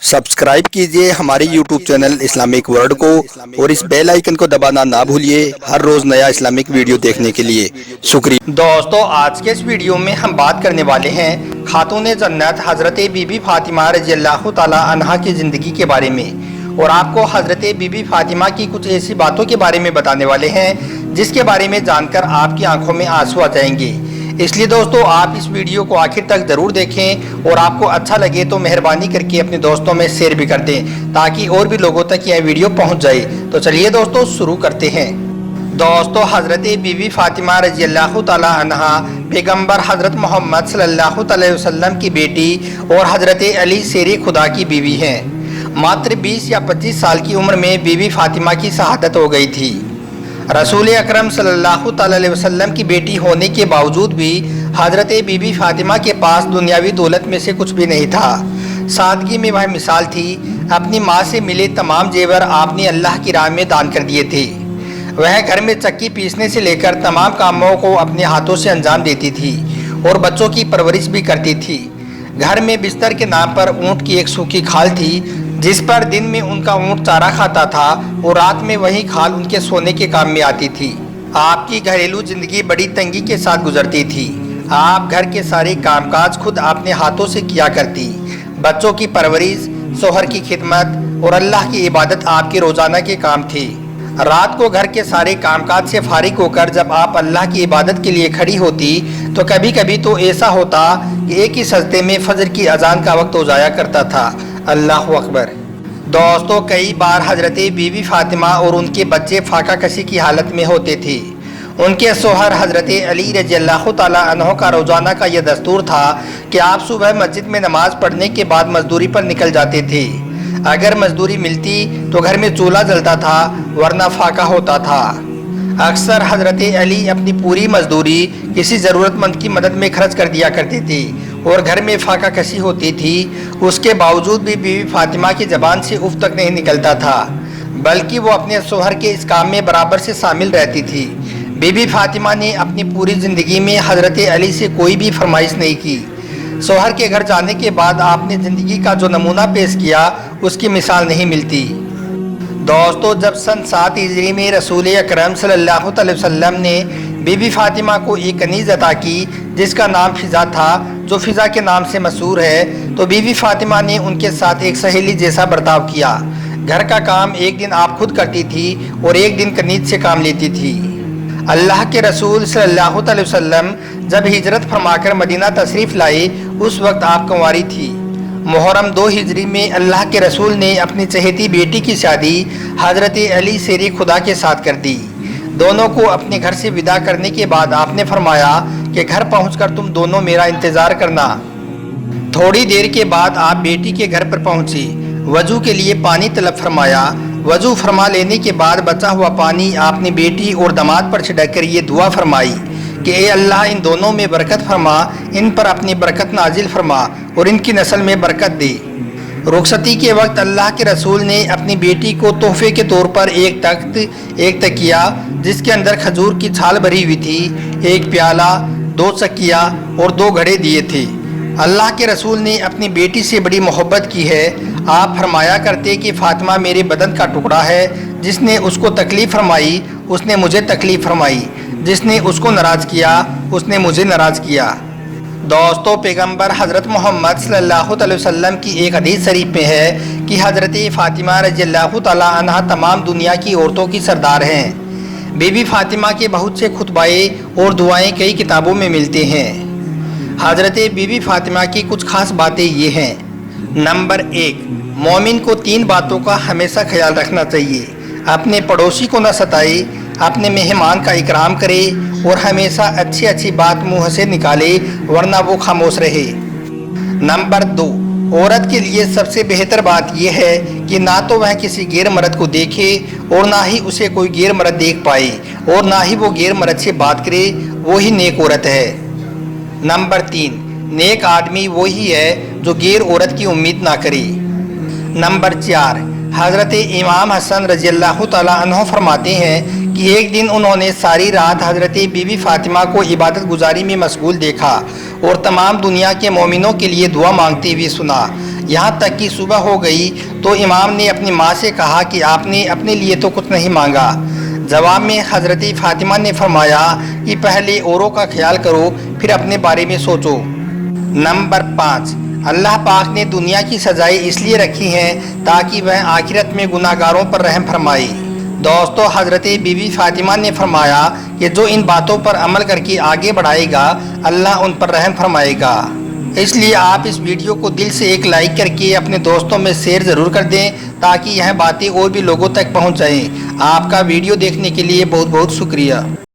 Subscribe कीजिए हमारे YouTube channel Islamic world को और इस बेल आइकन को दबाना ना भूलिए हर रोज नया इस्लामिक वीडियो देखने के लिए। शुक्रिया। दोस्तों, आज के इस वीडियो में हम बात करने वाले हैं खातून जन्नत हज़रत बीबी फातिमा रज़ियल्लाहु ताला अन्हा की ज़िंदगी के बारे में, और आपको हज़रत बीबी फातिमा की कुछ ऐसी बातों के बारे में बताने वाले हैं जिसके बारे में जानकर आपकी आंखों में आंसू आ जाएंगे। इसलिए दोस्तों, आप इस वीडियो को आखिर तक ज़रूर देखें और आपको अच्छा लगे तो मेहरबानी करके अपने दोस्तों में शेयर भी कर दें ताकि और भी लोगों तक यह वीडियो पहुंच जाए। तो चलिए दोस्तों, शुरू करते हैं। दोस्तों, हज़रत बीबी फातिमा रज़ियल्लाहु ताला अन्हा पैगम्बर हज़रत मोहम्मद सल्लल्लाहु अलैहि वसल्लम की बेटी और हज़रत अली शेर खुदा की बीवी हैं। मात्र 20 या 25 साल की उम्र में बीबी फातिमा की शहादत हो गई थी। रसूल अकरम सल्लल्लाहु अलैहि वसल्लम की बेटी होने के बावजूद भी हज़रत बीबी फातिमा के पास दुनियावी दौलत में से कुछ भी नहीं था। सादगी में वह मिसाल थी। अपनी माँ से मिले तमाम जेवर आपने अल्लाह की राह में दान कर दिए थे। वह घर में चक्की पीसने से लेकर तमाम कामों को अपने हाथों से अंजाम देती थी और बच्चों की परवरिश भी करती थी। घर में बिस्तर के नाम पर ऊँट की एक सूखी खाल थी जिस पर दिन में उनका ऊँट चारा खाता था और रात में वही खाल उनके सोने के काम में आती थी। आपकी घरेलू जिंदगी बड़ी तंगी के साथ गुजरती थी। आप घर के सारे कामकाज खुद अपने हाथों से किया करती। बच्चों की परवरिश, शोहर की खिदमत और अल्लाह की इबादत आपके रोजाना के काम थे। रात को घर के सारे कामकाज से फारिग होकर जब आप अल्लाह की इबादत के लिए खड़ी होती तो कभी कभी तो ऐसा होता कि एक ही सजदे में फजर की अजान का वक्त हो जाया करता था। अल्लाह अकबर। दोस्तों, कई बार हज़रत बीबी फातिमा और उनके बच्चे फाका कशी की हालत में होते थे। उनके शोहर हज़रत अली रज़ियल्लाहु ताला अन्हु का रोज़ाना का यह दस्तूर था कि आप सुबह मस्जिद में नमाज पढ़ने के बाद मजदूरी पर निकल जाते थे। अगर मजदूरी मिलती तो घर में चूल्हा जलता था, वरना फाका होता था। अक्सर हज़रत अली अपनी पूरी मजदूरी किसी ज़रूरतमंद की मदद में खर्च कर दिया करते थे और घर में फाका कशी होती थी। उसके बावजूद भी बीबी फातिमा की ज़बान से उफ तक नहीं निकलता था, बल्कि वो अपने शोहर के इस काम में बराबर से शामिल रहती थी। बीबी फातिमा ने अपनी पूरी ज़िंदगी में हज़रत अली से कोई भी फरमाइश नहीं की। शोहर के घर जाने के बाद आपने ज़िंदगी का जो नमूना पेश किया उसकी मिसाल नहीं मिलती। दोस्तों, जब सन 7 हिजरी में रसूल अकरम सल्लल्लाहु अलैहि वसल्लम ने बीबी फातिमा को एक कनीज़ अता की जिसका नाम फ़िज़ा था, जो फ़िज़ा के नाम से मशहूर है, तो बीबी फातिमा ने उनके साथ एक सहेली जैसा बर्ताव किया। घर का काम एक दिन आप खुद करती थी और एक दिन कनीज़ से काम लेती थी। अल्लाह के रसूल सल्लल्लाहु अलैहि वसल्लम जब हिजरत फरमाकर मदीना तशरीफ़ लाए उस वक्त आप कुंवारी थी। मुहर्रम 2 हिजरी में अल्लाह के रसूल ने अपनी चहेती बेटी की शादी हज़रत अली शेर खुदा के साथ कर दी। दोनों को अपने घर से विदा करने के बाद आपने फरमाया कि घर पहुंचकर तुम दोनों मेरा इंतज़ार करना। थोड़ी देर के बाद आप बेटी के घर पर पहुंची। वज़ू के लिए पानी तलब फरमाया। वज़ू फरमा लेने के बाद बचा हुआ पानी आपने बेटी और दामाद पर छिड़क कर ये दुआ फरमाई कि ए अल्लाह, इन दोनों में बरकत फरमा, इन पर अपनी बरकत नाजिल फरमा और इनकी नस्ल में बरकत दे। रुखसती के वक्त अल्लाह के रसूल ने अपनी बेटी को तोहफे के तौर पर एक तख्त, एक तकिया जिसके अंदर खजूर की छाल भरी हुई थी, एक प्याला, 2 चक्किया और 2 घड़े दिए थे। अल्लाह के रसूल ने अपनी बेटी से बड़ी मोहब्बत की है। आप फरमाया करते कि फातिमा मेरे बदन का टुकड़ा है। जिसने उसको तकलीफ़ फरमाई उसने मुझे तकलीफ़ फरमाई, जिसने उसको नाराज़ किया उसने मुझे नाराज़ किया। दोस्तों, पैगम्बर हज़रत मोहम्मद सल्लल्लाहु अलैहि वसल्लम की एक हदीस शरीफ में है कि हज़रत फातिमा रज़ियल्लाहु ताला अन्हा तमाम दुनिया की औरतों की सरदार हैं। बीबी फातिमा के बहुत से खुतबाए और दुआएं कई किताबों में मिलते हैं। हज़रत बीबी फातिमा की कुछ खास बातें ये हैं। नंबर 1, मोमिन को 3 बातों का हमेशा ख्याल रखना चाहिए। अपने पड़ोसी को न सताए, अपने मेहमान का इकराम करे और हमेशा अच्छी अच्छी बात मुँह से निकाले, वरना वो खामोश रहे। नंबर 2, औरत के लिए सबसे बेहतर बात यह है कि ना तो वह किसी गैर मर्द को देखे और ना ही उसे कोई गैर मर्द देख पाए और ना ही वो गैर मर्द से बात करे, वो ही नेक औरत है। नंबर 3, नेक आदमी वही है जो गैर औरत की उम्मीद ना करे। नंबर 4, हज़रत इमाम हसन रज़ियल्लाहु ताला अन्हु फरमाते हैं कि एक दिन उन्होंने सारी रात हज़रत बीबी फातिमा को इबादत गुजारी में मशगूल देखा और तमाम दुनिया के मोमिनों के लिए दुआ मांगते हुए सुना। यहाँ तक कि सुबह हो गई तो इमाम ने अपनी माँ से कहा कि आपने अपने लिए तो कुछ नहीं मांगा। जवाब में हज़रत फ़ातिमा ने फरमाया कि पहले औरों का ख्याल करो, फिर अपने बारे में सोचो। नंबर 5, अल्लाह पाक ने दुनिया की सज़ाएं इसलिए रखी हैं ताकि वह आखिरत में गुनाहगारों पर रहम फरमाए। दोस्तों, हज़रत बीबी फ़ातिमा ने फरमाया कि जो इन बातों पर अमल करके आगे बढ़ाएगा, अल्लाह उन पर रहम फरमाएगा। इसलिए आप इस वीडियो को दिल से एक लाइक करके अपने दोस्तों में शेयर ज़रूर कर दें ताकि यह बातें और भी लोगों तक पहुंच जाएं। आपका वीडियो देखने के लिए बहुत बहुत शुक्रिया।